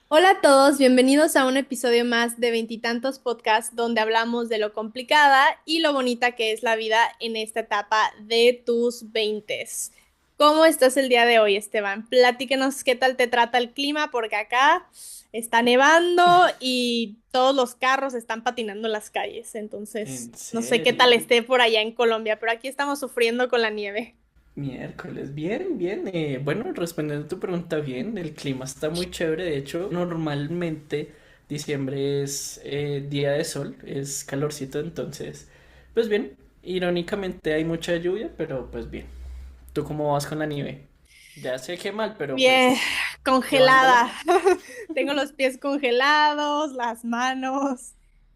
Hola a todos, bienvenidos a un episodio más de Veintitantos Podcast, donde hablamos de lo complicada y lo bonita que es la vida en esta etapa de tus veintes. ¿Cómo estás el día de hoy, Esteban? Platícanos qué tal te trata el clima, porque acá está nevando y todos los carros están patinando en las calles. Entonces, ¿En no sé qué tal serio? esté por allá en Colombia, pero aquí estamos sufriendo con la nieve. Miércoles, bien, bien. Bueno, respondiendo a tu pregunta, bien, el clima está muy chévere. De hecho, normalmente diciembre es día de sol, es calorcito, entonces, pues bien. Irónicamente hay mucha lluvia, pero pues bien. ¿Tú cómo vas con la nieve? Ya sé que mal, pero Bien, pues, congelada. llevándola. Tengo los pies congelados, las manos.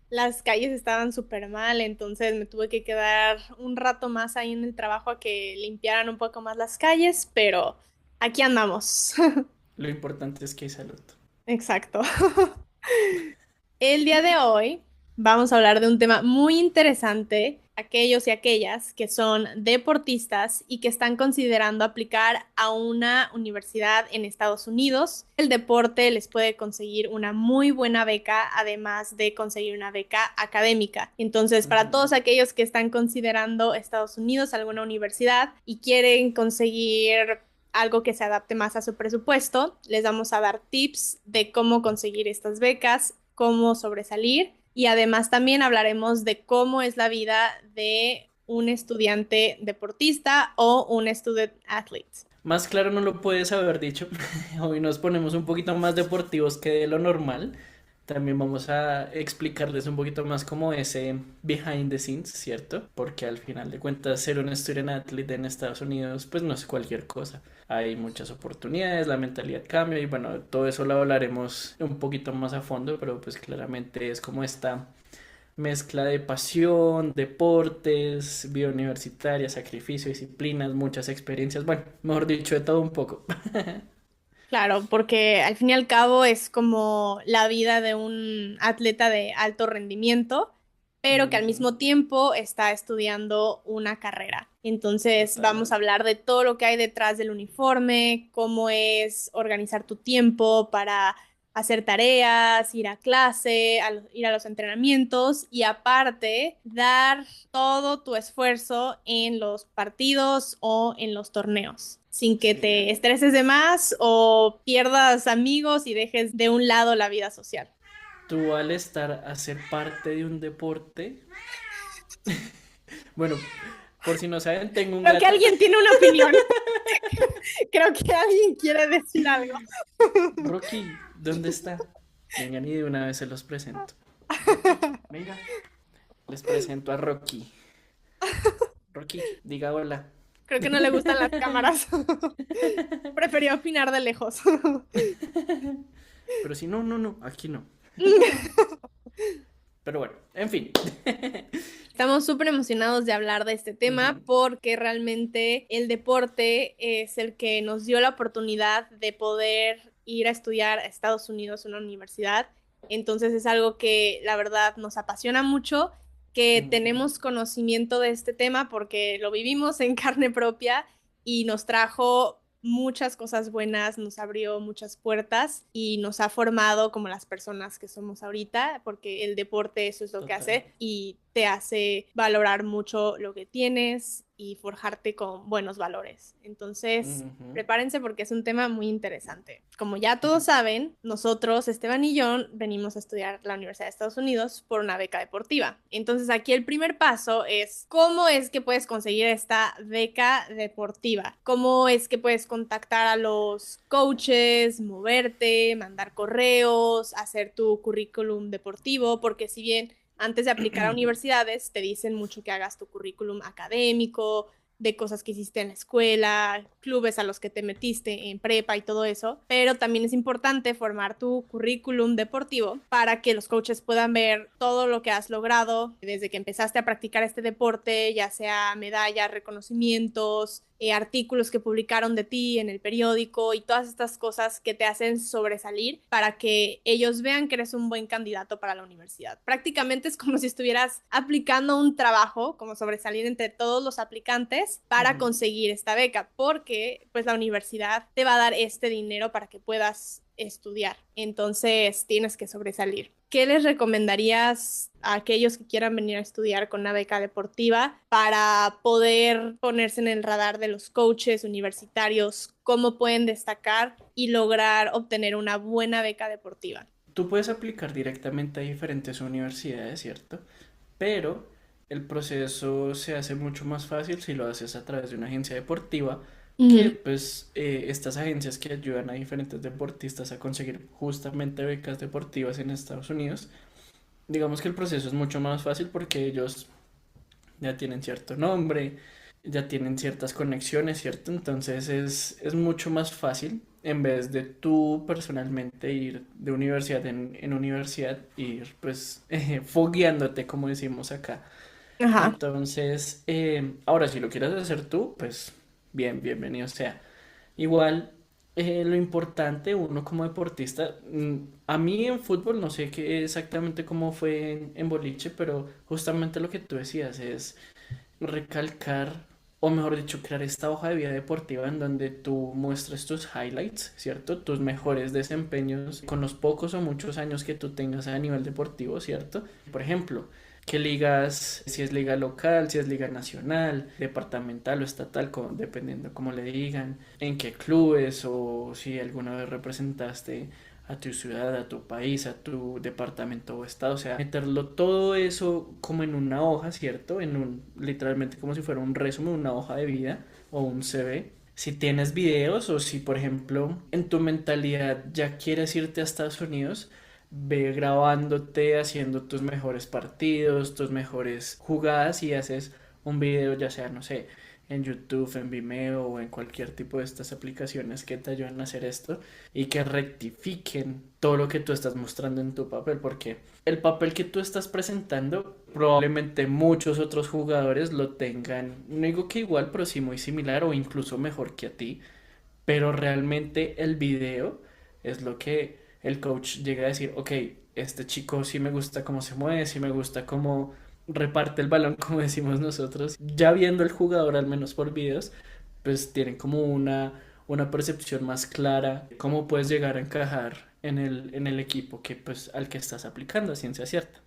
Las calles estaban súper mal, entonces me tuve que quedar un rato más ahí en el trabajo a que limpiaran un poco más las calles, pero aquí andamos. Lo importante es que hay salud. Exacto. El día de hoy vamos a hablar de un tema muy interesante, aquellos y aquellas que son deportistas y que están considerando aplicar a una universidad en Estados Unidos. El deporte les puede conseguir una muy buena beca, además de conseguir una beca académica. Entonces, para Ujú. todos aquellos que están considerando Estados Unidos, alguna universidad y quieren conseguir algo que se adapte más a su presupuesto. Les vamos a dar tips de cómo conseguir estas becas, cómo sobresalir y además también hablaremos de cómo es la vida de un estudiante deportista o un student athlete. Más claro no lo puedes haber dicho. Hoy nos ponemos un poquito más deportivos que de lo normal. También vamos a explicarles un poquito más como ese behind the scenes, ¿cierto? Porque al final de cuentas ser un student athlete en Estados Unidos pues no es cualquier cosa. Hay muchas oportunidades, la mentalidad cambia y bueno, todo eso lo hablaremos un poquito más a fondo, pero pues claramente es como esta mezcla de pasión, deportes, vida universitaria, sacrificio, disciplinas, muchas experiencias, bueno, mejor dicho, de todo un poco. Claro, porque al fin y al cabo es como la vida de un atleta de alto rendimiento, pero que al Ujú. mismo tiempo está estudiando una carrera. Entonces vamos a Total. hablar de todo lo que hay detrás del uniforme, cómo es organizar tu tiempo para hacer tareas, ir a clase, ir a los entrenamientos y aparte dar todo tu esfuerzo en los partidos o en los torneos, sin que Sí. te estreses de más o pierdas amigos y dejes de un lado la vida social. Tú al estar a ser parte de un deporte, bueno, por si no saben, tengo un Creo que gato. alguien tiene una opinión. Creo que alguien quiere decir algo. Rocky, ¿dónde está? Vengan y de una vez se los presento. Rocky, venga. Les presento a Rocky. Rocky, diga hola. Creo que no le gustan las cámaras. Preferió opinar de lejos. Pero si no, no, no, aquí no. Pero bueno, en fin. Estamos súper emocionados de hablar de este tema Ujú. porque realmente el deporte es el que nos dio la oportunidad de poder ir a estudiar a Estados Unidos en una universidad. Entonces es algo que la verdad nos apasiona mucho, que Ujú. tenemos conocimiento de este tema porque lo vivimos en carne propia y nos trajo muchas cosas buenas, nos abrió muchas puertas y nos ha formado como las personas que somos ahorita, porque el deporte eso es lo que Total. hace y te hace valorar mucho lo que tienes y forjarte con buenos valores. Entonces, Ujú. prepárense porque es un tema muy interesante. Como ya todos saben, nosotros, Esteban y yo, venimos a estudiar la Universidad de Estados Unidos por una beca deportiva. Entonces, aquí el primer paso es cómo es que puedes conseguir esta beca deportiva, cómo es que puedes contactar a los coaches, moverte, mandar correos, hacer tu currículum deportivo, porque si bien antes de aplicar a universidades te dicen mucho que hagas tu currículum académico, de cosas que hiciste en la escuela, clubes a los que te metiste en prepa y todo eso, pero también es importante formar tu currículum deportivo para que los coaches puedan ver todo lo que has logrado desde que empezaste a practicar este deporte, ya sea medallas, reconocimientos, artículos que publicaron de ti en el periódico y todas estas cosas que te hacen sobresalir para que ellos vean que eres un buen candidato para la universidad. Prácticamente es como si estuvieras aplicando un trabajo, como sobresalir entre todos los aplicantes para Ujú. conseguir esta beca, porque pues la universidad te va a dar este dinero para que puedas estudiar. Entonces tienes que sobresalir. ¿Qué les recomendarías a aquellos que quieran venir a estudiar con una beca deportiva para poder ponerse en el radar de los coaches universitarios? ¿Cómo pueden destacar y lograr obtener una buena beca deportiva? Tú puedes aplicar directamente a diferentes universidades, ¿cierto? Pero el proceso se hace mucho más fácil si lo haces a través de una agencia deportiva, que Ujú. pues estas agencias que ayudan a diferentes deportistas a conseguir justamente becas deportivas en Estados Unidos, digamos que el proceso es mucho más fácil porque ellos ya tienen cierto nombre, ya tienen ciertas conexiones, ¿cierto? Entonces es mucho más fácil en vez de tú personalmente ir de universidad en universidad, ir pues fogueándote, como decimos acá. Ajá. Entonces, ahora si lo quieres hacer tú, pues bienvenido sea. Igual, lo importante, uno como deportista, a mí en fútbol no sé qué exactamente cómo fue en boliche, pero justamente lo que tú decías es recalcar, o mejor dicho, crear esta hoja de vida deportiva en donde tú muestres tus highlights, ¿cierto? Tus mejores desempeños con los pocos o muchos años que tú tengas a nivel deportivo, ¿cierto? Por ejemplo, qué ligas, si es liga local, si es liga nacional, departamental o estatal, dependiendo cómo le digan, en qué clubes o si alguna vez representaste a tu ciudad, a tu país, a tu departamento o estado, o sea, meterlo todo eso como en una hoja, ¿cierto? Literalmente como si fuera un resumen, una hoja de vida o un CV. Si tienes videos o si, por ejemplo, en tu mentalidad ya quieres irte a Estados Unidos, ve grabándote, haciendo tus mejores partidos, tus mejores jugadas y haces un video, ya sea, no sé, en YouTube, en Vimeo o en cualquier tipo de estas aplicaciones que te ayudan a hacer esto y que rectifiquen todo lo que tú estás mostrando en tu papel, porque el papel que tú estás presentando probablemente muchos otros jugadores lo tengan, no digo que igual, pero sí muy similar o incluso mejor que a ti, pero realmente el video es lo que el coach llega a decir, ok, este chico sí me gusta cómo se mueve, sí me gusta cómo reparte el balón, como decimos nosotros. Ya viendo el jugador, al menos por videos, pues tienen como una percepción más clara de cómo puedes llegar a encajar en el equipo que pues al que estás aplicando a ciencia cierta.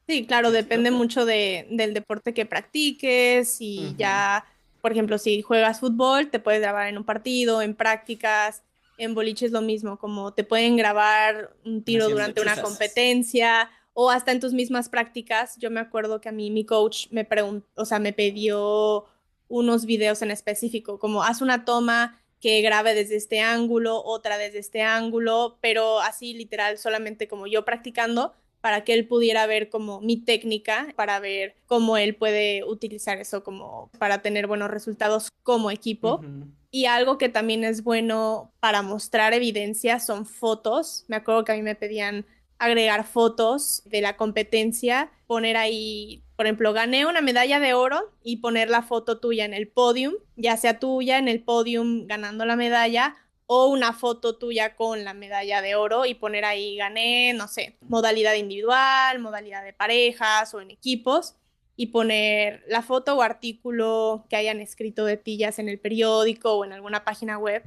Sí, claro, depende ¿Listo? mucho del deporte que practiques y Ujú. ya, por ejemplo, si juegas fútbol, te puedes grabar en un partido, en prácticas, en boliche es lo mismo, como te pueden grabar un tiro Haciendo durante una chuzas. competencia o hasta en tus mismas prácticas. Yo me acuerdo que a mí mi coach me preguntó, o sea, me pidió unos videos en específico, como haz una toma que grabe desde este ángulo, otra desde este ángulo, pero así literal, solamente como yo practicando para que él pudiera ver como mi técnica, para ver cómo él puede utilizar eso como para tener buenos resultados como equipo. Ujú. Y algo que también es bueno para mostrar evidencia son fotos. Me acuerdo que a mí me pedían agregar fotos de la competencia, poner ahí, por ejemplo, gané una medalla de oro y poner la foto tuya en el podium, ya sea tuya en el podium ganando la medalla o una foto tuya con la medalla de oro y poner ahí gané, no sé, modalidad individual, modalidad de parejas o en equipos y poner la foto o artículo que hayan escrito de ti, ya sea en el periódico o en alguna página web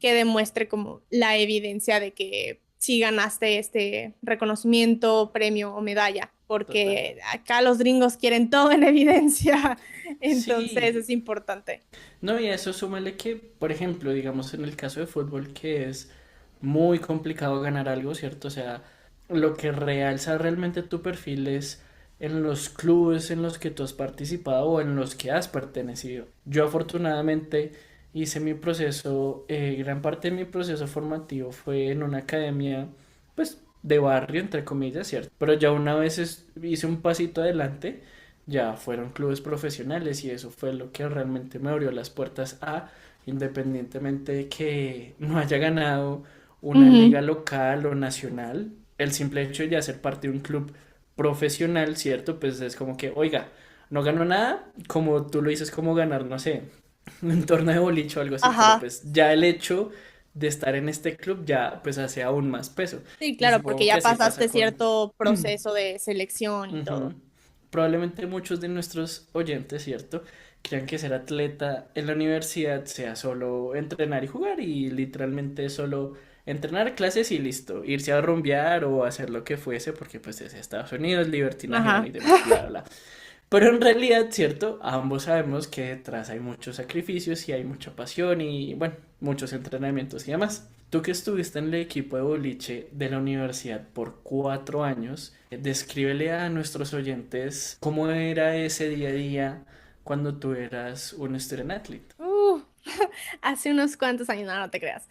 que demuestre como la evidencia de que sí ganaste este reconocimiento, premio o medalla, Total. porque acá los gringos quieren todo en evidencia, entonces Sí, es importante. no, y a eso súmale que, por ejemplo, digamos en el caso de fútbol, que es muy complicado ganar algo, ¿cierto? O sea, lo que realza realmente tu perfil es en los clubes en los que tú has participado o en los que has pertenecido. Yo afortunadamente hice mi proceso, gran parte de mi proceso formativo fue en una academia, pues, de barrio, entre comillas, ¿cierto? Pero ya una vez hice un pasito adelante, ya fueron clubes profesionales y eso fue lo que realmente me abrió las puertas a, independientemente de que no haya ganado una liga Ujú. local o nacional, el simple hecho de ya ser parte de un club profesional, ¿cierto? Pues es como que, oiga, no ganó nada, como tú lo dices, como ganar, no sé, un torneo de boliche o algo así, pero Ajá. pues ya el hecho de estar en este club ya pues hace aún más peso. Sí, Y claro, porque supongo que ya así pasa pasaste con... cierto proceso de selección y Ujú. todo. Probablemente muchos de nuestros oyentes, ¿cierto? Crean que ser atleta en la universidad sea solo entrenar y jugar y literalmente solo entrenar clases y listo, irse a rumbear o hacer lo que fuese porque pues es Estados Unidos, libertinaje, bueno Ajá. y demás, bla, bla, bla. Pero en realidad, ¿cierto? Ambos sabemos que detrás hay muchos sacrificios y hay mucha pasión y, bueno, muchos entrenamientos y demás. Tú que estuviste en el equipo de boliche de la universidad por 4 años, descríbele a nuestros oyentes cómo era ese día a día cuando tú eras un student athlete. Uh, hace unos cuantos años, no, no te creas.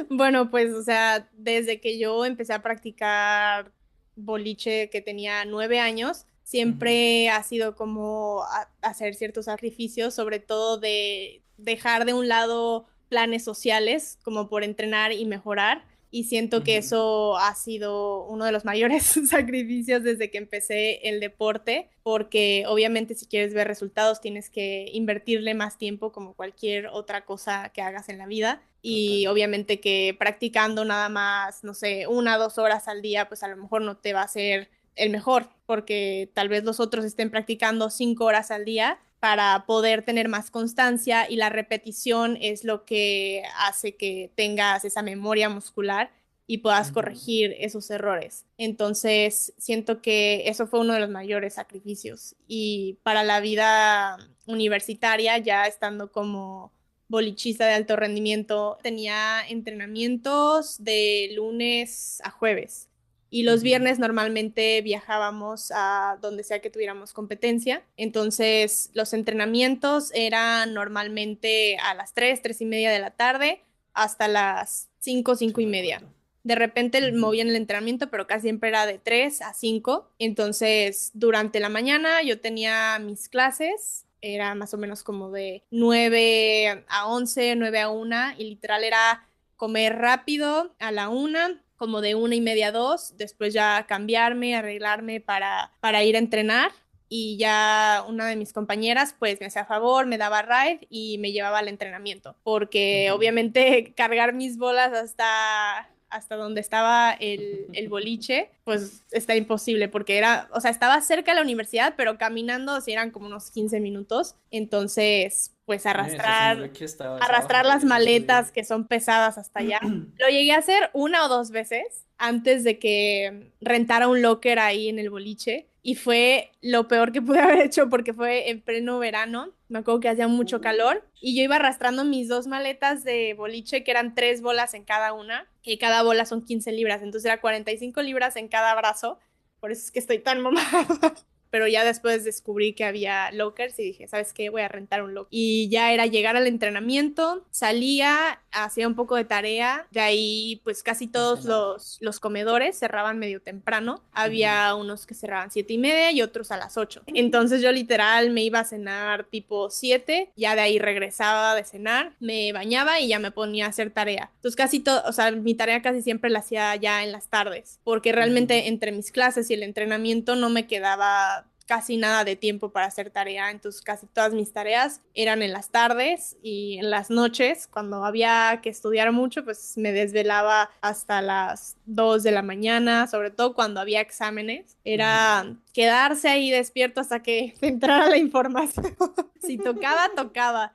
Bueno, pues, o sea, desde que yo empecé a practicar boliche que tenía 9 años, Ujú, siempre ha sido como hacer ciertos sacrificios, sobre todo de dejar de un lado planes sociales, como por entrenar y mejorar. Y siento que ujú, eso ha sido uno de los mayores sacrificios desde que empecé el deporte, porque obviamente si quieres ver resultados tienes que invertirle más tiempo como cualquier otra cosa que hagas en la vida. total. Y obviamente que practicando nada más, no sé, 1 o 2 horas al día, pues a lo mejor no te va a ser el mejor, porque tal vez los otros estén practicando 5 horas al día para poder tener más constancia y la repetición es lo que hace que tengas esa memoria muscular y puedas Ujú. corregir esos errores. Entonces, siento que eso fue uno de los mayores sacrificios. Y para la vida universitaria, ya estando como bolichista de alto rendimiento, tenía entrenamientos de lunes a jueves. Y los Ujú, viernes normalmente viajábamos a donde sea que tuviéramos competencia. Entonces, los entrenamientos eran normalmente a las 3, 3:30 de la tarde hasta las 5, sí, 5:30. recuerdo. De repente Ujú, movían el entrenamiento, pero casi siempre era de 3 a 5. Entonces, durante la mañana yo tenía mis clases, era más o menos como de 9 a 11, 9 a 1, y literal era comer rápido a la 1, como de 1:30 a 2, después ya cambiarme, arreglarme para ir a entrenar. Y ya una de mis compañeras pues me hacía favor, me daba ride y me llevaba al entrenamiento, porque ujú. obviamente cargar mis bolas hasta donde estaba el boliche, pues está imposible, porque era, o sea, estaba cerca de la universidad, pero caminando sí eran como unos 15 minutos. Entonces, pues Se arrastrar, supone que estabas arrastrar abajo las del estudio. maletas que son pesadas hasta allá. Lo llegué a hacer 1 o 2 veces antes de que rentara un locker ahí en el boliche. Y fue lo peor que pude haber hecho porque fue en pleno verano. Me acuerdo que hacía mucho calor y yo iba arrastrando mis 2 maletas de boliche, que eran 3 bolas en cada una, y cada bola son 15 libras, entonces era 45 libras en cada brazo. Por eso es que estoy tan mamada. Pero ya después descubrí que había lockers y dije, ¿sabes qué? Voy a rentar un locker. Y ya era llegar al entrenamiento, salía, hacía un poco de tarea, de ahí pues casi A todos cenar. los comedores cerraban medio temprano, Ujú, había unos que cerraban 7:30 y otros a las 8. Entonces yo literal me iba a cenar tipo 7, ya de ahí regresaba de cenar, me bañaba y ya me ponía a hacer tarea. Entonces casi todo, o sea, mi tarea casi siempre la hacía ya en las tardes, porque ujú. realmente entre mis clases y el entrenamiento no me quedaba casi nada de tiempo para hacer tarea, entonces casi todas mis tareas eran en las tardes y en las noches, cuando había que estudiar mucho, pues me desvelaba hasta las 2 de la mañana, sobre todo cuando había exámenes, Ujú. era quedarse ahí despierto hasta que entrara la información. Si tocaba, tocaba.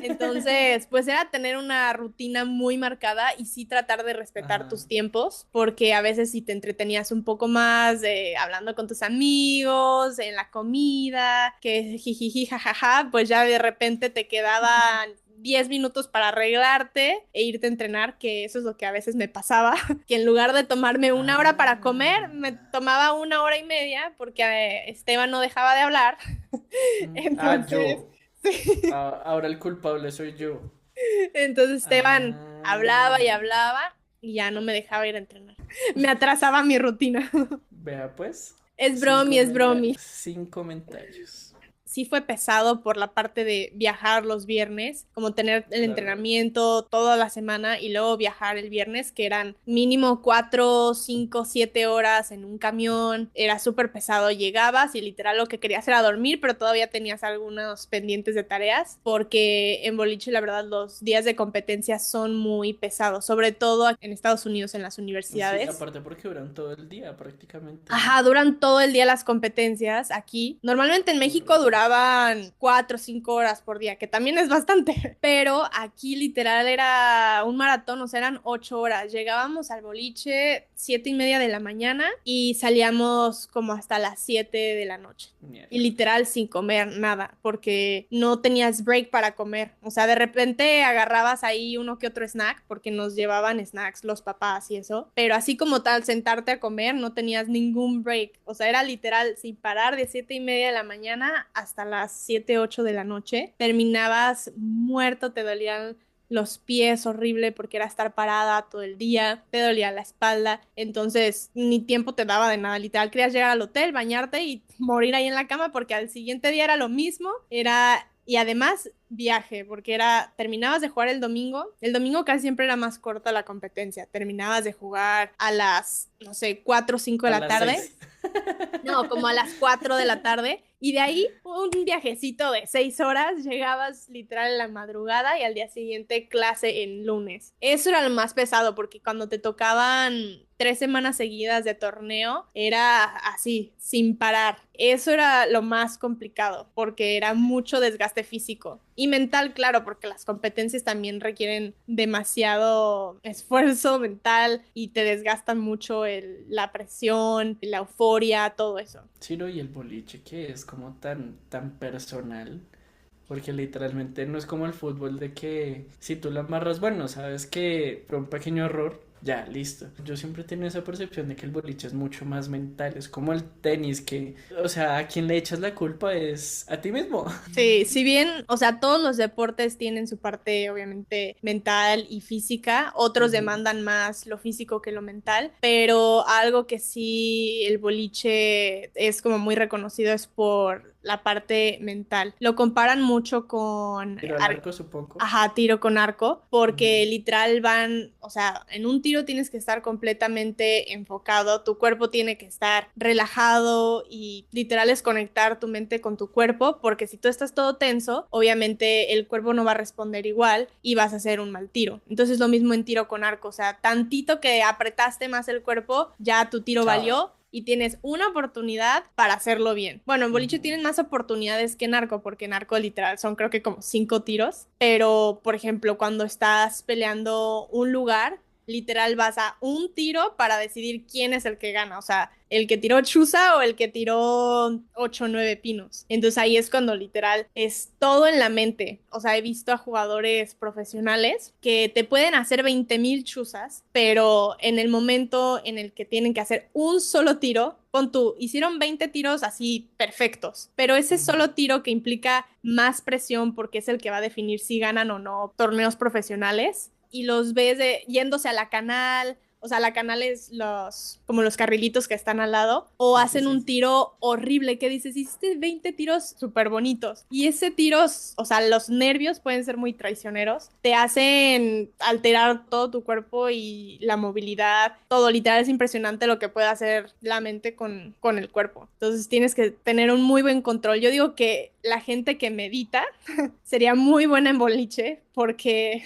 Entonces, pues era tener una rutina muy marcada y sí tratar de respetar Ajá. tus tiempos, porque a veces si te entretenías un poco más hablando con tus amigos, en la comida, que jijiji, jajaja, pues ya de repente te quedaban 10 minutos para arreglarte e irte a entrenar, que eso es lo que a veces me pasaba, que en lugar de tomarme 1 hora para comer, me Ah. tomaba 1 hora y media porque Esteban no dejaba de hablar. Entonces, Yo. sí. Ahora el culpable soy yo. Entonces Esteban hablaba y Ah. hablaba y ya no me dejaba ir a entrenar. Me atrasaba mi rutina. Vea pues. Es Sin bromi, es bromi. sin comentarios. sí fue pesado por la parte de viajar los viernes, como tener el Claro. entrenamiento toda la semana y luego viajar el viernes, que eran mínimo 4, 5, 7 horas en un camión. Era súper pesado. Llegabas y literal lo que querías era dormir, pero todavía tenías algunos pendientes de tareas, porque en boliche, la verdad, los días de competencia son muy pesados, sobre todo en Estados Unidos, en las Sí, universidades. aparte porque duran todo el día prácticamente, ¿no? Ajá, duran todo el día las competencias aquí. Normalmente en México Horrible. duraban 4 o 5 horas por día, que también es bastante, pero aquí literal era un maratón, o sea, eran 8 horas. Llegábamos al boliche 7:30 de la mañana y salíamos como hasta las 7 de la noche. Y Mierda. literal sin comer nada, porque no tenías break para comer. O sea, de repente agarrabas ahí uno que otro snack, porque nos llevaban snacks los papás y eso. Pero así como tal, sentarte a comer, no tenías ningún break. O sea, era literal sin parar de 7:30 de la mañana hasta las 7, 8 de la noche. Terminabas muerto, te dolían los pies horrible porque era estar parada todo el día, te dolía la espalda, entonces ni tiempo te daba de nada, literal querías llegar al hotel, bañarte y morir ahí en la cama porque al siguiente día era lo mismo, y además viaje, porque terminabas de jugar el domingo casi siempre era más corta la competencia, terminabas de jugar a las, no sé, 4 o 5 de A la las tarde, 6. no, como a las 4 de la tarde. Y de ahí un viajecito de 6 horas, llegabas literal en la madrugada y al día siguiente clase en lunes. Eso era lo más pesado porque cuando te tocaban 3 semanas seguidas de torneo, era así, sin parar. Eso era lo más complicado porque era mucho desgaste físico. Y mental, claro, porque las competencias también requieren demasiado esfuerzo mental y te desgastan mucho la presión, la euforia, todo eso. Sí, no, y el boliche que es como tan personal. Porque literalmente no es como el fútbol de que si tú la amarras, bueno, sabes que por un pequeño error, ya, listo. Yo siempre he tenido esa percepción de que el boliche es mucho más mental, es como el tenis que, o sea, a quien le echas la culpa es a ti mismo. Sí, si bien, o sea, todos los deportes tienen su parte obviamente mental y física, otros Ujú. demandan más lo físico que lo mental, pero algo que sí el boliche es como muy reconocido es por la parte mental. Lo comparan mucho con Pero al arco, supongo. ajá, tiro con arco, porque Ujú. literal van, o sea, en un tiro tienes que estar completamente enfocado, tu cuerpo tiene que estar relajado y literal es conectar tu mente con tu cuerpo, porque si tú estás todo tenso, obviamente el cuerpo no va a responder igual y vas a hacer un mal tiro. Entonces lo mismo en tiro con arco, o sea, tantito que apretaste más el cuerpo, ya tu tiro Chao. valió y tienes una oportunidad para hacerlo bien. Bueno, en boliche Ujú. tienen más oportunidades que en arco, porque en arco literal son creo que como 5 tiros, pero por ejemplo, cuando estás peleando un lugar, literal vas a un tiro para decidir quién es el que gana, o sea, el que tiró Chusa o el que tiró 8 o 9 pinos. Entonces ahí es cuando literal es todo en la mente. O sea, he visto a jugadores profesionales que te pueden hacer 20,000 chuzas, pero en el momento en el que tienen que hacer un solo tiro, pon tú, hicieron 20 tiros así perfectos, pero ese Ujú. solo tiro que implica más presión porque es el que va a definir si ganan o no torneos profesionales y los ves yéndose a la canal, o sea, la canal es como los carrilitos que están al lado, o Sí, sí, hacen sí. un tiro horrible que dices, hiciste 20 tiros súper bonitos. Y ese tiro, o sea, los nervios pueden ser muy traicioneros, te hacen alterar todo tu cuerpo y la movilidad, todo literal es impresionante lo que puede hacer la mente con el cuerpo. Entonces tienes que tener un muy buen control. Yo digo que la gente que medita sería muy buena en boliche porque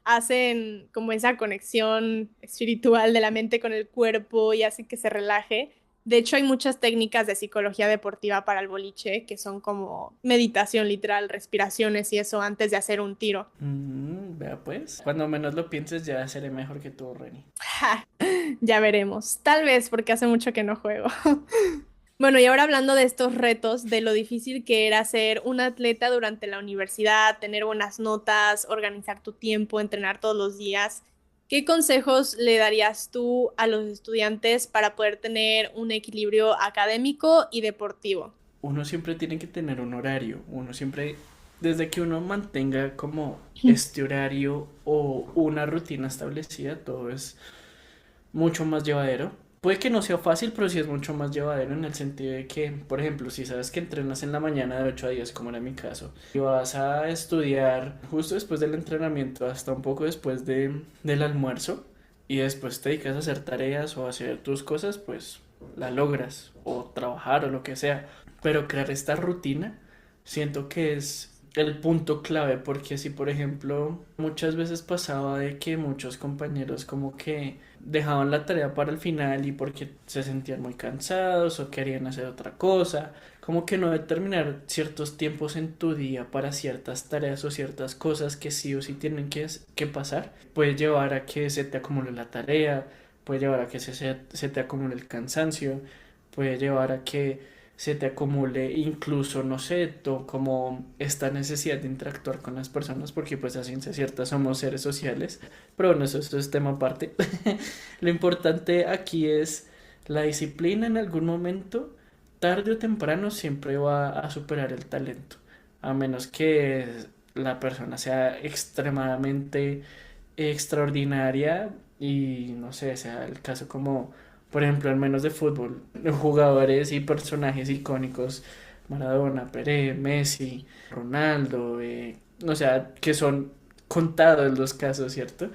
hacen como esa conexión espiritual de la mente con el cuerpo y hacen que se relaje. De hecho, hay muchas técnicas de psicología deportiva para el boliche que son como meditación literal, respiraciones y eso antes de hacer un tiro. Vea pues. Cuando menos lo pienses ya seré mejor que tú, Reni. Ja, ya veremos. Tal vez porque hace mucho que no juego. Bueno, y ahora hablando de estos retos, de lo difícil que era ser un atleta durante la universidad, tener buenas notas, organizar tu tiempo, entrenar todos los días, ¿qué consejos le darías tú a los estudiantes para poder tener un equilibrio académico y deportivo? Uno siempre tiene que tener un horario. Uno siempre, desde que uno mantenga como este horario o una rutina establecida, todo es mucho más llevadero. Puede que no sea fácil, pero sí es mucho más llevadero en el sentido de que, por ejemplo, si sabes que entrenas en la mañana de 8 a 10, como era mi caso, y vas a estudiar justo después del entrenamiento hasta un poco después del almuerzo, y después te dedicas a hacer tareas o a hacer tus cosas, pues la logras, o trabajar o lo que sea. Pero crear esta rutina, siento que es el punto clave, porque si por ejemplo muchas veces pasaba de que muchos compañeros como que dejaban la tarea para el final y porque se sentían muy cansados o querían hacer otra cosa, como que no determinar ciertos tiempos en tu día para ciertas tareas o ciertas cosas que sí o sí tienen que pasar, puede llevar a que se te acumule la tarea, puede llevar a que se te acumule el cansancio, puede llevar a que se te acumule incluso, no sé, como esta necesidad de interactuar con las personas, porque pues a ciencia cierta somos seres sociales, pero bueno, eso es tema aparte. Lo importante aquí es la disciplina en algún momento, tarde o temprano, siempre va a superar el talento, a menos que la persona sea extremadamente extraordinaria y no sé, sea el caso como, por ejemplo, al menos de fútbol, jugadores y personajes icónicos, Maradona, Pelé, Messi, Ronaldo, o sea, que son contados los casos, ¿cierto?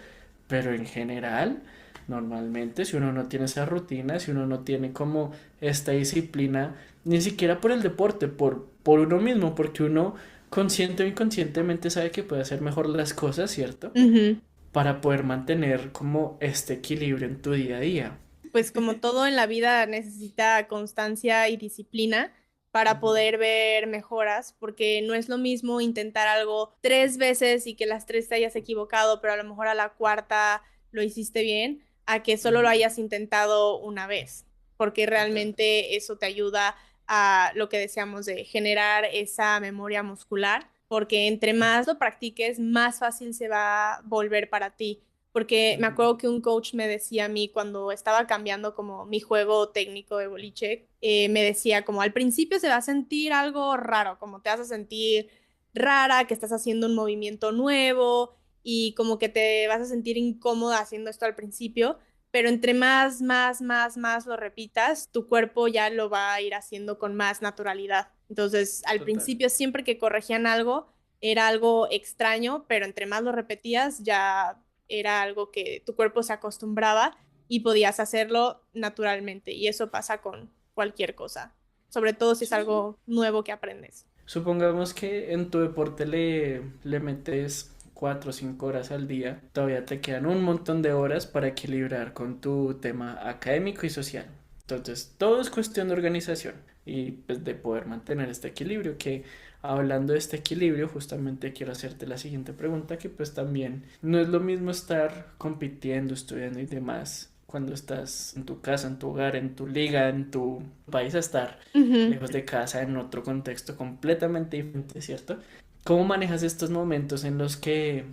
Pero en general, normalmente, si uno no tiene esa rutina, si uno no tiene como esta disciplina, ni siquiera por el deporte, por uno mismo, porque uno consciente o inconscientemente sabe que puede hacer mejor las cosas, ¿cierto? Ujú. Para poder mantener como este equilibrio en tu día a día. Pues como todo en la vida necesita constancia y disciplina para Ujú. poder ver mejoras, porque no es lo mismo intentar algo 3 veces y que las 3 te hayas equivocado, pero a lo mejor a la cuarta lo hiciste bien, a que solo lo Ujú. hayas intentado una vez, porque Total. realmente eso te ayuda a lo que decíamos de generar esa memoria muscular, porque entre más lo practiques, más fácil se va a volver para ti porque me Ujú. acuerdo que un coach me decía a mí cuando estaba cambiando como mi juego técnico de boliche, me decía como al principio se va a sentir algo raro, como te vas a sentir rara, que estás haciendo un movimiento nuevo y como que te vas a sentir incómoda haciendo esto al principio, pero entre más lo repitas, tu cuerpo ya lo va a ir haciendo con más naturalidad. Entonces, al Total. principio siempre que corregían algo, era algo extraño, pero entre más lo repetías, ya era algo que tu cuerpo se acostumbraba y podías hacerlo naturalmente. Y eso pasa con cualquier cosa, sobre todo si es Sí. algo nuevo que aprendes. Supongamos que en tu deporte le metes 4 o 5 horas al día, todavía te quedan un montón de horas para equilibrar con tu tema académico y social. Entonces, todo es cuestión de organización y pues de poder mantener este equilibrio, que hablando de este equilibrio, justamente quiero hacerte la siguiente pregunta, que pues también no es lo mismo estar compitiendo, estudiando y demás cuando estás en tu casa, en tu hogar, en tu liga, en tu país, a estar Ujú. lejos de casa, en otro contexto completamente diferente, ¿cierto? ¿Cómo manejas estos momentos en los que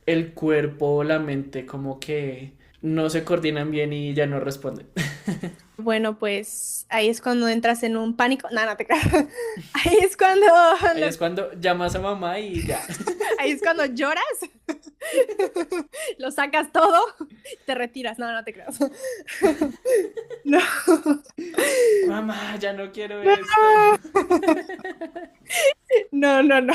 el cuerpo o la mente como que no se coordinan bien y ya no responden? Bueno, pues ahí es cuando entras en un pánico. No, no te creas. Ahí es cuando, Ahí es cuando llamas a mamá y ya. ahí es cuando lloras, lo sacas todo, te retiras. No, no te creas. No. Mamá, ya no quiero No. esto. No, no, no.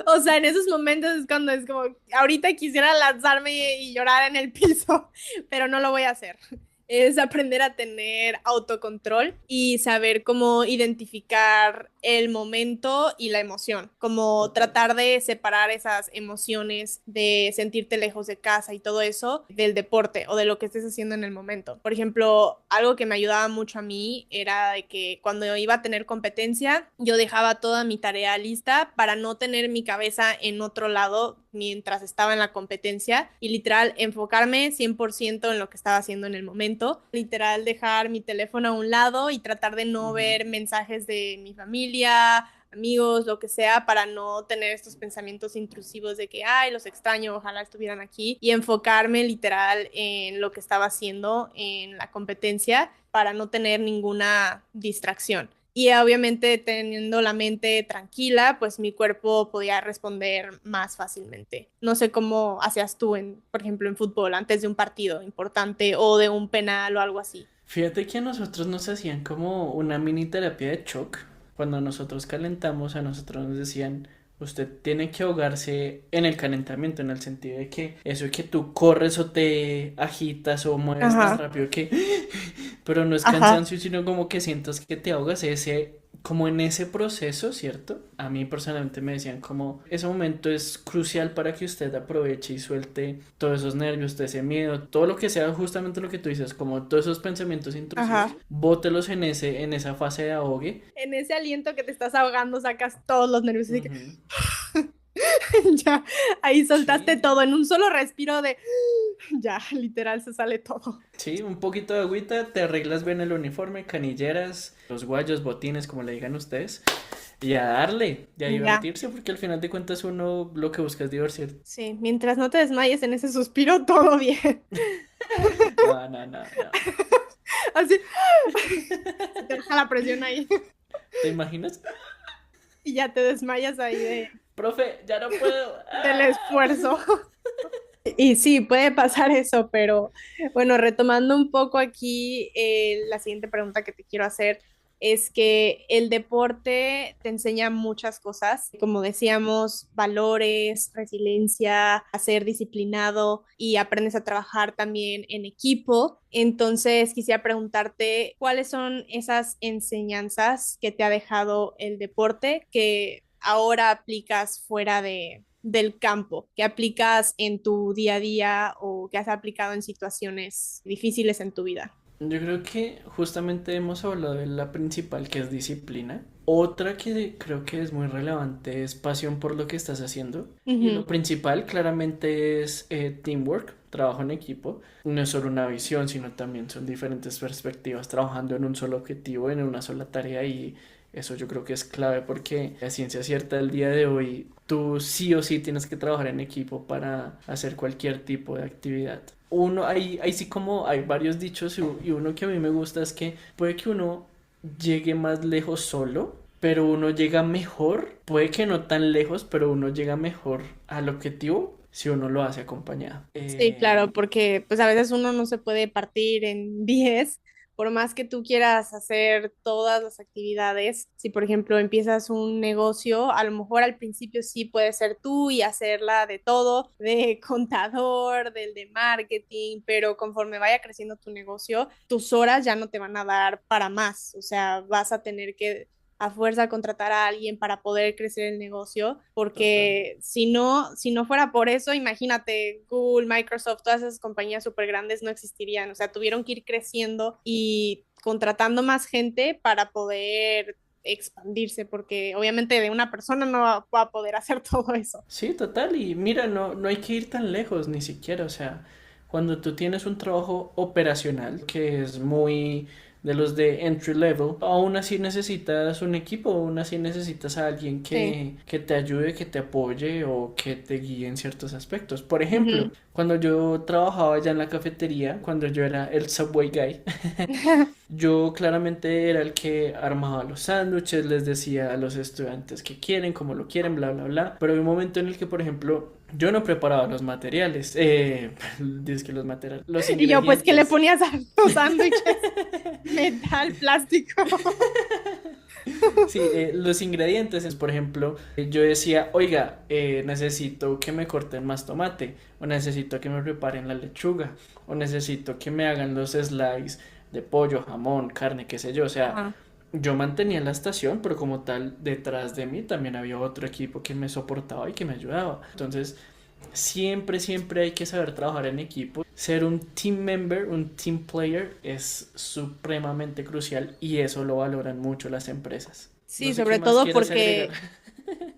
O sea, en esos momentos es cuando es como, ahorita quisiera lanzarme y llorar en el piso, pero no lo voy a hacer. Es aprender a tener autocontrol y saber cómo identificar el momento y la emoción, como Total. tratar de separar esas emociones de sentirte lejos de casa y todo eso del deporte o de lo que estés haciendo en el momento. Por ejemplo, algo que me ayudaba mucho a mí era de que cuando iba a tener competencia, yo dejaba toda mi tarea lista para no tener mi cabeza en otro lado mientras estaba en la competencia y literal enfocarme 100% en lo que estaba haciendo en el momento. Literal dejar mi teléfono a un lado y tratar de no Ujú. ver mensajes de mi familia, amigos, lo que sea, para no tener estos pensamientos intrusivos de que, ay, los extraño, ojalá estuvieran aquí, y enfocarme literal en lo que estaba haciendo en la competencia para no tener ninguna distracción. y obviamente teniendo la mente tranquila, pues mi cuerpo podía responder más fácilmente. No sé cómo hacías tú, por ejemplo, en fútbol, antes de un partido importante o de un penal o algo así. Fíjate que a nosotros nos hacían como una mini terapia de shock. Cuando nosotros calentamos, a nosotros nos decían, usted tiene que ahogarse en el calentamiento, en el sentido de que eso de que tú corres o te agitas o mueves tan Ajá, rápido que... Pero no es ajá. cansancio, sino como que sientas que te ahogas como en ese proceso, ¿cierto? A mí personalmente me decían como ese momento es crucial para que usted aproveche y suelte todos esos nervios, todo ese miedo, todo lo que sea justamente lo que tú dices, como todos esos pensamientos intrusivos, Ajá. bótelos en esa fase de ahogue. En ese aliento que te estás ahogando, sacas todos los nervios, así que Ujú. ya, ahí soltaste Sí, todo en un solo respiro de, ya, literal se sale todo. sí, un poquito de agüita, te arreglas bien el uniforme, canilleras, los guayos, botines, como le digan ustedes, y a darle, y a Ya, divertirse, porque al final de cuentas uno lo que busca es divertirse. sí, mientras no te desmayes en ese suspiro, todo bien. No, no, no, no. Así, se te baja la presión ahí ¿Te imaginas? y ya te desmayas ahí Profe, ya no puedo. del ¡Ah! esfuerzo. Y sí, puede pasar eso, pero bueno, retomando un poco aquí, la siguiente pregunta que te quiero hacer es que el deporte te enseña muchas cosas, como decíamos, valores, resiliencia, a ser disciplinado y aprendes a trabajar también en equipo. Entonces, quisiera preguntarte, ¿cuáles son esas enseñanzas que te ha dejado el deporte que ahora aplicas fuera del campo, que aplicas en tu día a día o que has aplicado en situaciones difíciles en tu vida? Yo creo que justamente hemos hablado de la principal, que es disciplina. Otra que creo que es muy relevante es pasión por lo que estás haciendo. Y lo Ujú. principal claramente es teamwork, trabajo en equipo. No es solo una visión, sino también son diferentes perspectivas trabajando en un solo objetivo, en una sola tarea y eso yo creo que es clave porque la ciencia cierta del día de hoy, tú sí o sí tienes que trabajar en equipo para hacer cualquier tipo de actividad. Ahí sí como hay varios dichos y uno que a mí me gusta es que puede que uno llegue más lejos solo, pero uno llega mejor, puede que no tan lejos, pero uno llega mejor al objetivo si uno lo hace acompañado. Sí, claro, porque pues a veces uno no se puede partir en 10, por más que tú quieras hacer todas las actividades. Si por ejemplo empiezas un negocio, a lo mejor al principio sí puede ser tú y hacerla de todo, de contador, del de marketing, pero conforme vaya creciendo tu negocio, tus horas ya no te van a dar para más, o sea, vas a tener que a fuerza contratar a alguien para poder crecer el negocio, Total. porque si no fuera por eso, imagínate, Google, Microsoft, todas esas compañías súper grandes no existirían, o sea, tuvieron que ir creciendo y contratando más gente para poder expandirse, porque obviamente de una persona no va a poder hacer todo eso. Sí, total. Y mira, no hay que ir tan lejos ni siquiera. O sea, cuando tú tienes un trabajo operacional que es muy de los de entry level, aún así necesitas un equipo, aún así necesitas a alguien Sí. que te ayude, que te apoye o que te guíe en ciertos aspectos. Por ejemplo, Ujú. cuando yo trabajaba ya en la cafetería, cuando yo era el Subway Guy, yo claramente era el que armaba los sándwiches, les decía a los estudiantes que quieren, cómo lo quieren, bla, bla, bla. Pero hay un momento en el que, por ejemplo, yo no preparaba los materiales, dices que los materiales, los Y yo, pues, ¿qué le ingredientes. ponías a tus sándwiches? Metal, plástico. Sí, los ingredientes es, por ejemplo, yo decía, oiga, necesito que me corten más tomate, o necesito que me preparen la lechuga, o necesito que me hagan los slices de pollo, jamón, carne, qué sé yo, o sea, Ajá. yo mantenía la estación, pero como tal, detrás de mí también había otro equipo que me soportaba y que me ayudaba. Entonces, siempre hay que saber trabajar en equipo. Ser un team member, un team player es supremamente crucial y eso lo valoran mucho las empresas. No Sí, sé qué sobre más todo quieras agregar. porque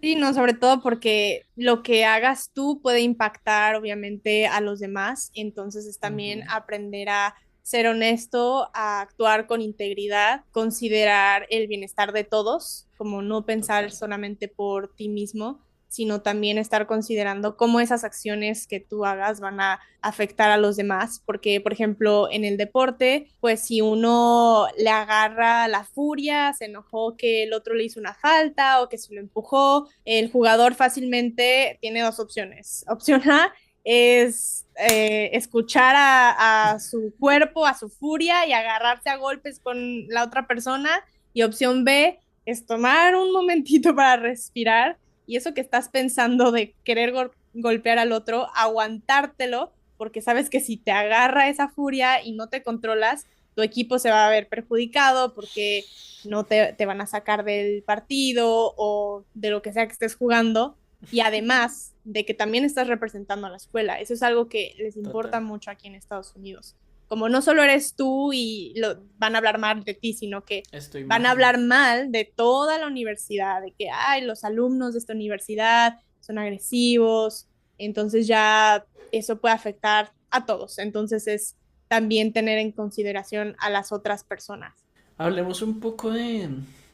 sí, no, sobre todo porque lo que hagas tú puede impactar obviamente a los demás, entonces es también Ujú, aprender a ser honesto, a actuar con integridad, considerar el bienestar de todos, como no pensar total. solamente por ti mismo. sino también estar considerando cómo esas acciones que tú hagas van a afectar a los demás, porque por ejemplo en el deporte, pues si uno le agarra la furia, se enojó que el otro le hizo una falta o que se lo empujó, el jugador fácilmente tiene dos opciones. Opción A es escuchar a su cuerpo, a su furia y agarrarse a golpes con la otra persona. Y opción B es tomar un momentito para respirar y eso que estás pensando de querer golpear al otro, aguantártelo, porque sabes que si te agarra esa furia y no te controlas, tu equipo se va a ver perjudicado porque no te van a sacar del partido o de lo que sea que estés jugando. Y además de que también estás representando a la escuela. Eso es algo que les importa Total, mucho aquí en Estados Unidos. Como no solo eres tú y van a hablar mal de ti, sino que estoy van a imaginando. hablar mal de toda la universidad, de que, ay, los alumnos de esta universidad son agresivos, entonces ya eso puede afectar a todos. Entonces es también tener en consideración a las otras personas. Hablemos un poco de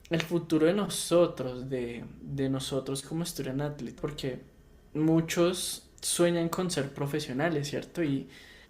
el futuro de nosotros, de nosotros como student athlete, porque muchos sueñan con ser profesionales, ¿cierto? Y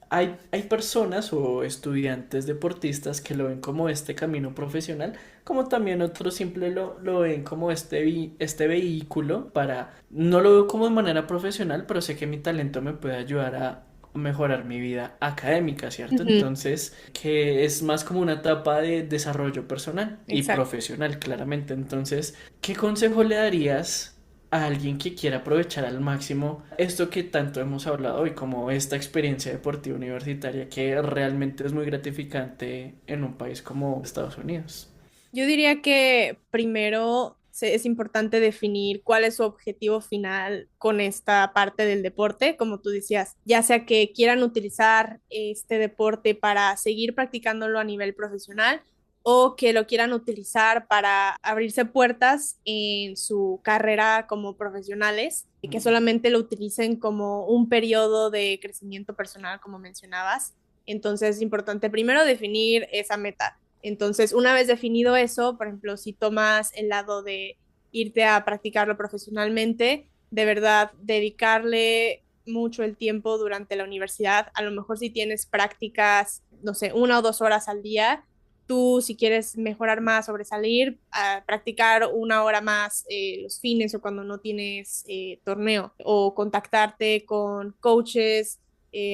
hay personas o estudiantes deportistas que lo ven como este camino profesional, como también otros simple lo ven como este vehículo para, no lo veo como de manera profesional, pero sé que mi talento me puede ayudar a mejorar mi vida académica, ¿cierto? Ujú, Entonces, que es más como una etapa de desarrollo personal y exacto. profesional, claramente. Entonces, ¿qué consejo le darías a alguien que quiera aprovechar al máximo esto que tanto hemos hablado hoy, como esta experiencia deportiva universitaria que realmente es muy gratificante en un país como Estados Unidos? Yo diría que primero es importante definir cuál es su objetivo final con esta parte del deporte, como tú decías, ya sea que quieran utilizar este deporte para seguir practicándolo a nivel profesional o que lo quieran utilizar para abrirse puertas en su carrera como profesionales y que solamente lo utilicen como un periodo de crecimiento personal, como mencionabas. Entonces es importante primero definir esa meta. Entonces, una vez definido eso, por ejemplo, si tomas el lado de irte a practicarlo profesionalmente, de verdad, dedicarle mucho el tiempo durante la universidad, a lo mejor si tienes prácticas, no sé, 1 o 2 horas al día, tú si quieres mejorar más, sobresalir, a practicar 1 hora más los fines o cuando no tienes torneo, o contactarte con coaches,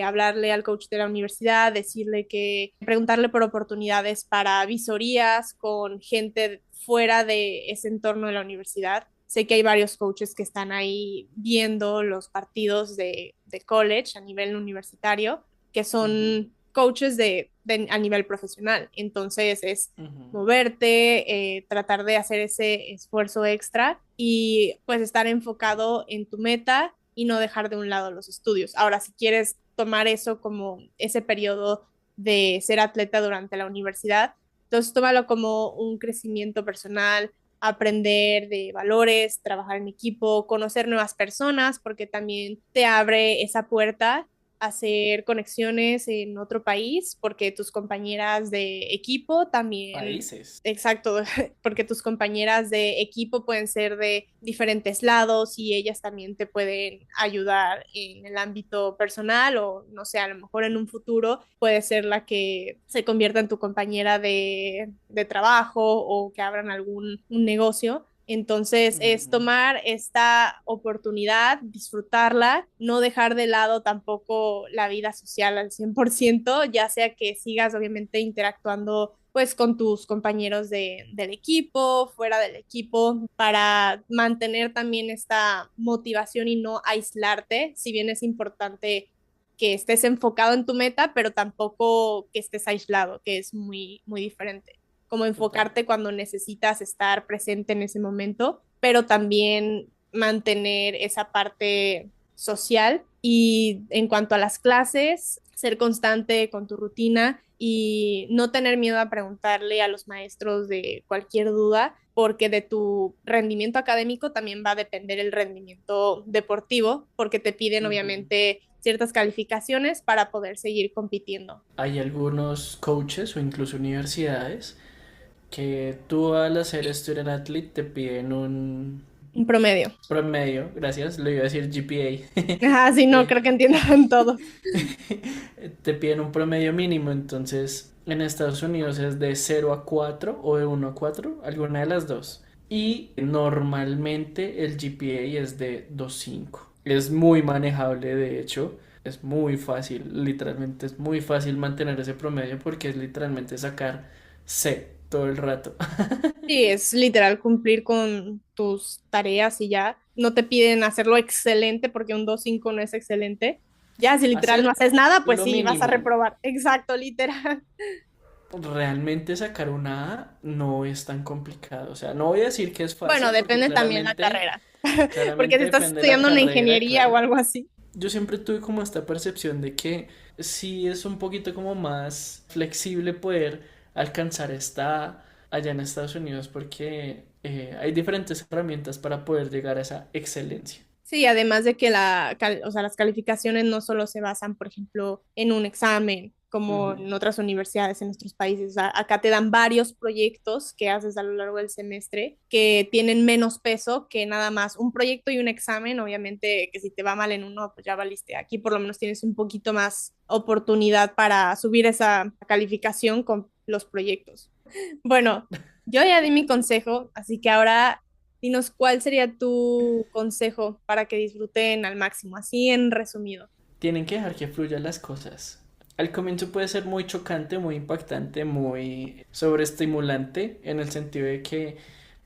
hablarle al coach de la universidad, decirle que, preguntarle por oportunidades para visorías con gente fuera de ese entorno de la universidad. Sé que hay varios coaches que están ahí viendo los partidos de college a nivel universitario, que Ujú, son coaches a nivel profesional. Entonces es ujú. moverte, tratar de hacer ese esfuerzo extra y pues estar enfocado en tu meta y no dejar de un lado los estudios. Ahora, si quieres tomar eso como ese periodo de ser atleta durante la universidad, entonces tómalo como un crecimiento personal, aprender de valores, trabajar en equipo, conocer nuevas personas, porque también te abre esa puerta hacer conexiones en otro país, porque tus compañeras de equipo también, Países. exacto, porque tus compañeras de equipo pueden ser de diferentes lados y ellas también te pueden ayudar en el ámbito personal o no sé, a lo mejor en un futuro puede ser la que se convierta en tu compañera de trabajo o que abran algún un negocio. Entonces es Ujú. tomar esta oportunidad, disfrutarla, no dejar de lado tampoco la vida social al 100%, ya sea que sigas obviamente interactuando pues con tus compañeros del equipo, fuera del equipo, para mantener también esta motivación y no aislarte, si bien es importante que estés enfocado en tu meta, pero tampoco que estés aislado, que es muy, muy diferente como Total. enfocarte cuando necesitas estar presente en ese momento, pero también mantener esa parte social y en cuanto a las clases, ser constante con tu rutina y no tener miedo a preguntarle a los maestros de cualquier duda, porque de tu rendimiento académico también va a depender el rendimiento deportivo, porque te piden Ujú. obviamente ciertas calificaciones para poder seguir compitiendo. Hay algunos coaches o incluso universidades que tú al hacer student athlete te piden Un promedio. Promedio, gracias, lo iba a decir GPA. Ajá, sí, no, creo que entiendan todo. Te piden un promedio mínimo, entonces en Estados Unidos es de 0 a 4 o de 1 a 4, alguna de las dos. Y normalmente el GPA es de 2,5. Es muy manejable, de hecho, es muy fácil, literalmente es muy fácil mantener ese promedio porque es literalmente sacar C todo el rato. Sí, es literal cumplir con tus tareas y ya. No te piden hacerlo excelente porque un 2.5 no es excelente. Ya, si literal no Hacer haces nada, pues lo sí, vas a mínimo. reprobar. Exacto, literal. Realmente sacar una A no es tan complicado. O sea, no voy a decir que es Bueno, fácil porque depende también la claramente, carrera. Porque si claramente estás depende de la estudiando una carrera, ingeniería o claro. algo así. Yo siempre tuve como esta percepción de que sí es un poquito como más flexible poder alcanzar esta allá en Estados Unidos porque hay diferentes herramientas para poder llegar a esa excelencia. Sí, además de que o sea, las calificaciones no solo se basan, por ejemplo, en un examen, como Ujú. en otras universidades en nuestros países. O sea, acá te dan varios proyectos que haces a lo largo del semestre que tienen menos peso que nada más un proyecto y un examen. Obviamente que si te va mal en uno, pues ya valiste. Aquí por lo menos tienes un poquito más oportunidad para subir esa calificación con los proyectos. Bueno, yo ya di mi consejo, así que ahora dinos cuál sería tu consejo para que disfruten al máximo, así en resumido. Tienen que dejar que fluyan las cosas. Al comienzo puede ser muy chocante, muy impactante, muy sobreestimulante en el sentido de que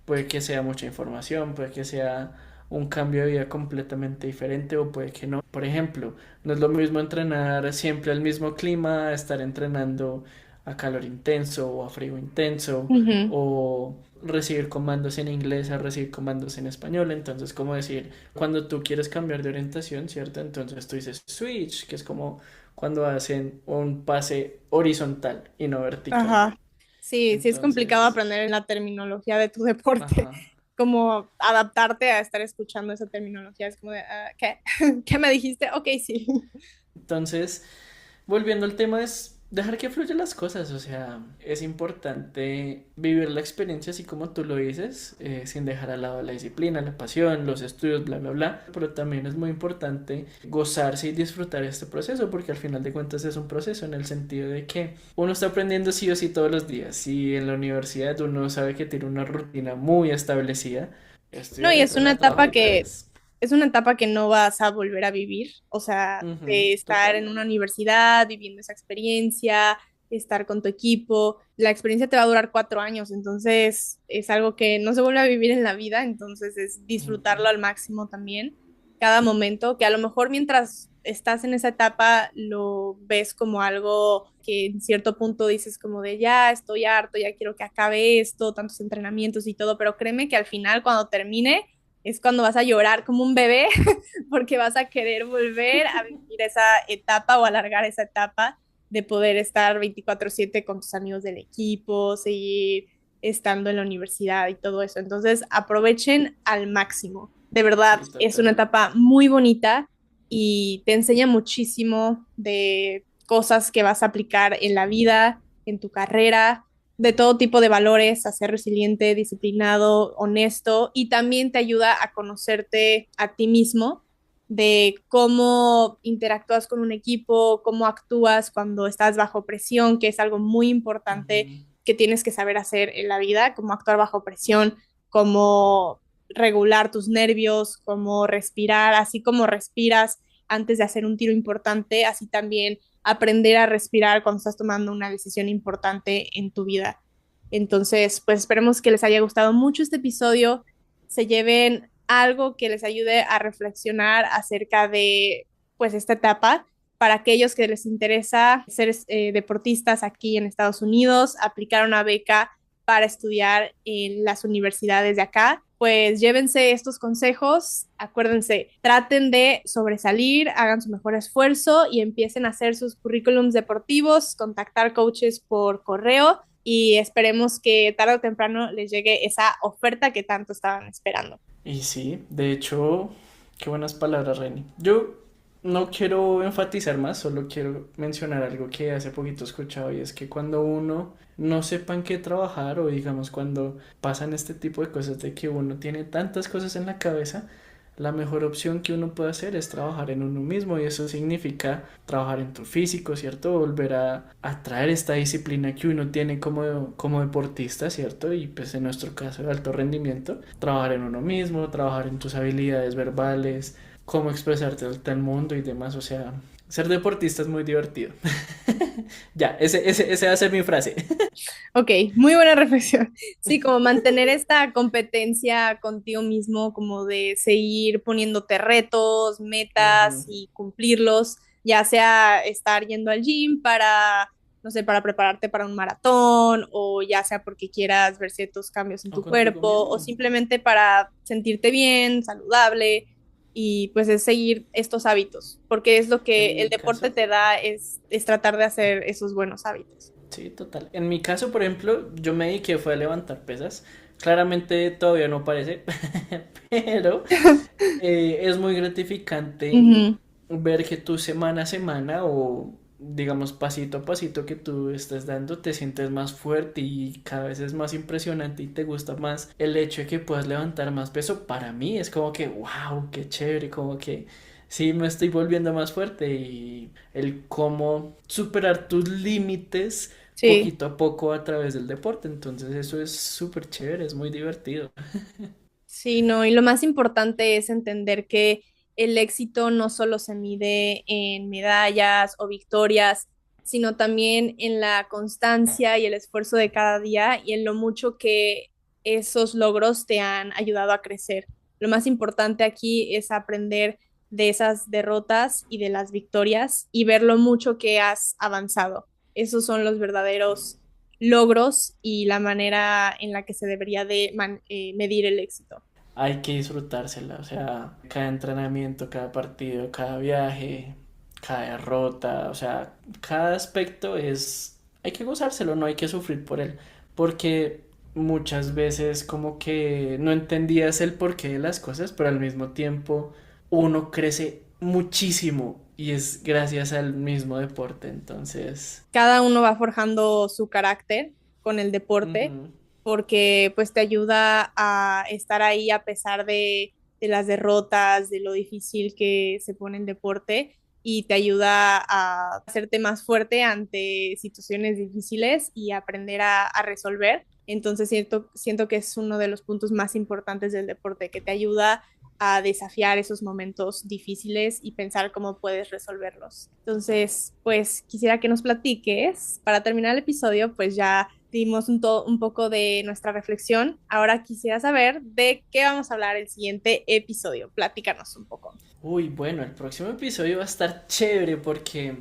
puede que sea mucha información, puede que sea un cambio de vida completamente diferente o puede que no. Por ejemplo, no es lo mismo entrenar siempre al mismo clima, estar entrenando a calor intenso o a frío intenso Ujú. o recibir comandos en inglés a recibir comandos en español. Entonces, como decir, cuando tú quieres cambiar de orientación, ¿cierto? Entonces tú dices switch, que es como cuando hacen un pase horizontal y no vertical. Ajá. Sí, sí es complicado Entonces, aprender la terminología de tu deporte, ajá. como adaptarte a estar escuchando esa terminología. Es como de, ¿qué? ¿Qué me dijiste? Ok, sí. Entonces, volviendo al tema, es dejar que fluyan las cosas, o sea, es importante vivir la experiencia así como tú lo dices, sin dejar al lado la disciplina, la pasión, los estudios, bla, bla, bla, pero también es muy importante gozarse y disfrutar este proceso, porque al final de cuentas es un proceso en el sentido de que uno está aprendiendo sí o sí todos los días, y en la universidad uno sabe que tiene una rutina muy establecida, No, estudiar, y es una entrenar, trabajar etapa otra que vez. es una etapa que no vas a volver a vivir, o sea, Ujú, de estar total. en una universidad, viviendo esa experiencia, estar con tu equipo, la experiencia te va a durar 4 años, entonces es algo que no se vuelve a vivir en la vida, entonces es Ujú. disfrutarlo al máximo también, cada momento, que a lo mejor mientras estás en esa etapa lo ves como algo que en cierto punto dices como de ya estoy harto, ya quiero que acabe esto, tantos entrenamientos y todo, pero créeme que al final cuando termine es cuando vas a llorar como un bebé porque vas a querer volver a vivir esa etapa o alargar esa etapa de poder estar 24/7 con tus amigos del equipo, seguir estando en la universidad y todo eso. Entonces, aprovechen al máximo. De verdad, Sí, es una total. etapa muy bonita y te enseña muchísimo de cosas que vas a aplicar en la vida, en tu carrera, de todo tipo de valores, a ser resiliente, disciplinado, honesto y también te ayuda a conocerte a ti mismo, de cómo interactúas con un equipo, cómo actúas cuando estás bajo presión, que es algo muy importante Ujú. que tienes que saber hacer en la vida, cómo actuar bajo presión, cómo regular tus nervios, cómo respirar, así como respiras antes de hacer un tiro importante, así también aprender a respirar cuando estás tomando una decisión importante en tu vida. Entonces, pues esperemos que les haya gustado mucho este episodio, se lleven algo que les ayude a reflexionar acerca de pues esta etapa para aquellos que les interesa ser deportistas aquí en Estados Unidos, aplicar una beca para estudiar en las universidades de acá. Pues llévense estos consejos, acuérdense, traten de sobresalir, hagan su mejor esfuerzo y empiecen a hacer sus currículums deportivos, contactar coaches por correo y esperemos que tarde o temprano les llegue esa oferta que tanto estaban esperando. Y sí, de hecho, qué buenas palabras, Reni. Yo no quiero enfatizar más, solo quiero mencionar algo que hace poquito he escuchado y es que cuando uno no sepa en qué trabajar o digamos cuando pasan este tipo de cosas de que uno tiene tantas cosas en la cabeza, la mejor opción que uno puede hacer es trabajar en uno mismo y eso significa trabajar en tu físico, ¿cierto? Volver a traer esta disciplina que uno tiene como deportista, ¿cierto? Y pues en nuestro caso de alto rendimiento, trabajar en uno mismo, trabajar en tus habilidades verbales, cómo expresarte ante el mundo y demás, o sea, ser deportista es muy divertido. Ya, ese va a ser mi frase. Ok, muy buena reflexión. Sí, como mantener esta competencia contigo mismo, como de seguir poniéndote retos, metas Ujú. y cumplirlos, ya sea estar yendo al gym para, no sé, para prepararte para un maratón, o ya sea porque quieras ver ciertos cambios en O tu contigo cuerpo, o mismo. simplemente para sentirte bien, saludable, y pues es seguir estos hábitos, porque es lo que En el mi deporte caso, te da, es tratar de hacer esos buenos hábitos. sí, total. En mi caso, por ejemplo, yo me dediqué fue a levantar pesas. Claramente todavía no parece, pero es muy gratificante Ujú. ver que tú semana a semana o digamos pasito a pasito que tú estás dando te sientes más fuerte y cada vez es más impresionante y te gusta más el hecho de que puedas levantar más peso. Para mí es como que wow, qué chévere, como que sí me estoy volviendo más fuerte y el cómo superar tus límites Sí. poquito a poco a través del deporte. Entonces eso es súper chévere, es muy divertido. Sí, no, y lo más importante es entender que el éxito no solo se mide en medallas o victorias, sino también en la constancia y el esfuerzo de cada día y en lo mucho que esos logros te han ayudado a crecer. Lo más importante aquí es aprender de esas derrotas y de las victorias y ver lo mucho que has avanzado. Esos son los verdaderos logros y la manera en la que se debería de medir el éxito. Hay que disfrutársela, o sea, cada entrenamiento, cada partido, cada viaje, cada derrota, o sea, cada aspecto es, hay que gozárselo, no hay que sufrir por él, porque muchas veces como que no entendías el porqué de las cosas, pero al mismo tiempo uno crece muchísimo y es gracias al mismo deporte, entonces, Cada uno va forjando su carácter con el deporte ujú. porque pues te ayuda a estar ahí a pesar de las derrotas, de lo difícil que se pone el deporte y te ayuda a hacerte más fuerte ante situaciones difíciles y aprender a resolver. Entonces siento que es uno de los puntos más importantes del deporte, que te ayuda a desafiar esos momentos difíciles y pensar cómo puedes resolverlos. Entonces, pues quisiera que nos platiques, para terminar el episodio, pues ya dimos un poco de nuestra reflexión. Ahora quisiera saber de qué vamos a hablar el siguiente episodio. Platícanos un poco. Uy, bueno, el próximo episodio va a estar chévere porque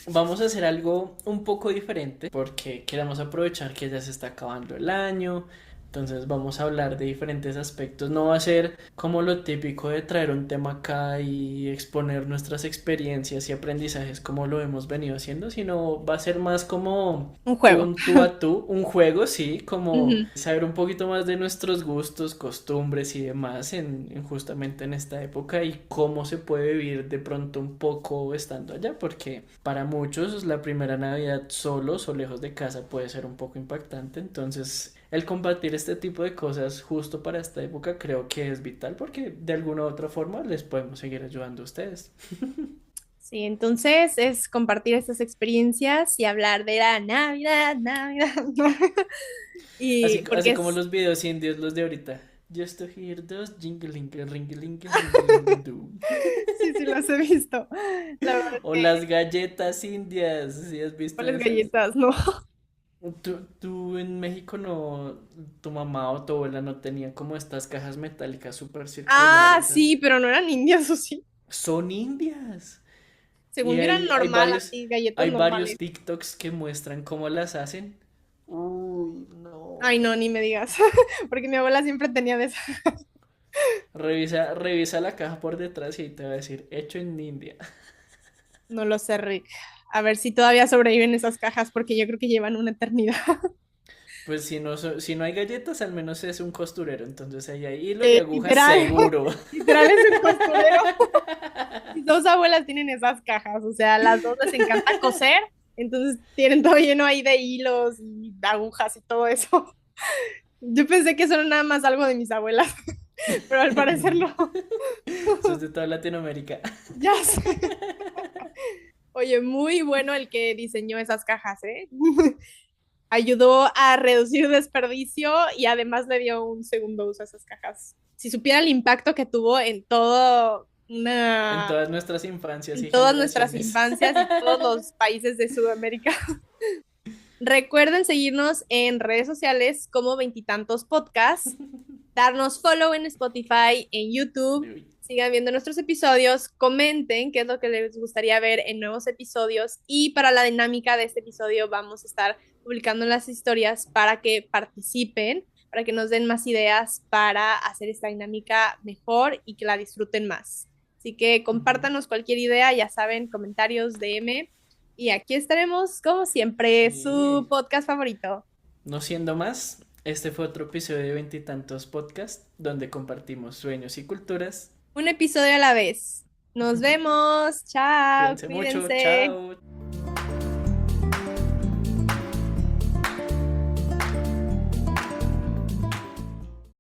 vamos a hacer algo un poco diferente porque queremos aprovechar que ya se está acabando el año. Entonces vamos a hablar de diferentes aspectos. No va a ser como lo típico de traer un tema acá y exponer nuestras experiencias y aprendizajes como lo hemos venido haciendo, sino va a ser más como Un juego. un tú a tú, un juego, sí, como Ujú. saber un poquito más de nuestros gustos, costumbres y demás justamente en esta época y cómo se puede vivir de pronto un poco estando allá, porque para muchos la primera Navidad solos o lejos de casa puede ser un poco impactante, entonces el compartir este tipo de cosas justo para esta época creo que es vital porque de alguna u otra forma les podemos seguir ayudando a ustedes. Sí, entonces es compartir estas experiencias y hablar de la Navidad, Navidad, Navidad. Así, Y porque así como es, los videos indios, los de ahorita. Just to hear those jingling, ringling, ringling, do. sí, sí, los he visto. La verdad es O que, las galletas indias, ¿sí has visto ¿cuáles esas? galletas? No. Tú en México no, tu mamá o tu abuela no tenía como estas cajas metálicas súper Ah, circulares. sí, pero no eran indias, ¿o sí? Son indias. Y Según yo eran normal, así, galletas hay varios normales. TikToks que muestran cómo las hacen. Uy, Ay, no, no. ni me digas, porque mi abuela siempre tenía de esas. Revisa la caja por detrás y ahí te va a decir, hecho en India. No lo sé, Rick. A ver si todavía sobreviven esas cajas, porque yo creo que llevan una eternidad. Pues si no hay galletas, al menos es un costurero. Entonces ahí hay hilo y agujas Literal, seguro. literal es un costurero. Mis dos abuelas tienen esas cajas, o sea, las dos les encanta coser, entonces tienen todo lleno ahí de hilos y de agujas y todo eso. Yo pensé que eso era nada más algo de mis abuelas, pero al parecer no. Eso es de toda Latinoamérica. Ya sé. Oye, muy bueno el que diseñó esas cajas, ¿eh? Ayudó a reducir desperdicio y además le dio un segundo uso a esas cajas. Si supiera el impacto que tuvo en todo En una, todas nuestras infancias en y todas nuestras generaciones. infancias y todos los países de Sudamérica. Recuerden seguirnos en redes sociales como Veintitantos Podcasts, darnos follow en Spotify, en YouTube, Uy, sigan viendo nuestros episodios, comenten qué es lo que les gustaría ver en nuevos episodios y para la dinámica de este episodio vamos a estar publicando las historias para que participen, para que nos den más ideas para hacer esta dinámica mejor y que la disfruten más. Así que ujú. compártanos cualquier idea, ya saben, comentarios, DM. Y aquí estaremos, como siempre, su Sí. podcast favorito. No siendo más, este fue otro episodio de Veintitantos Podcast, donde compartimos sueños y culturas. Un episodio a la vez. Nos vemos. Chao. Cuídense mucho, Cuídense. chao.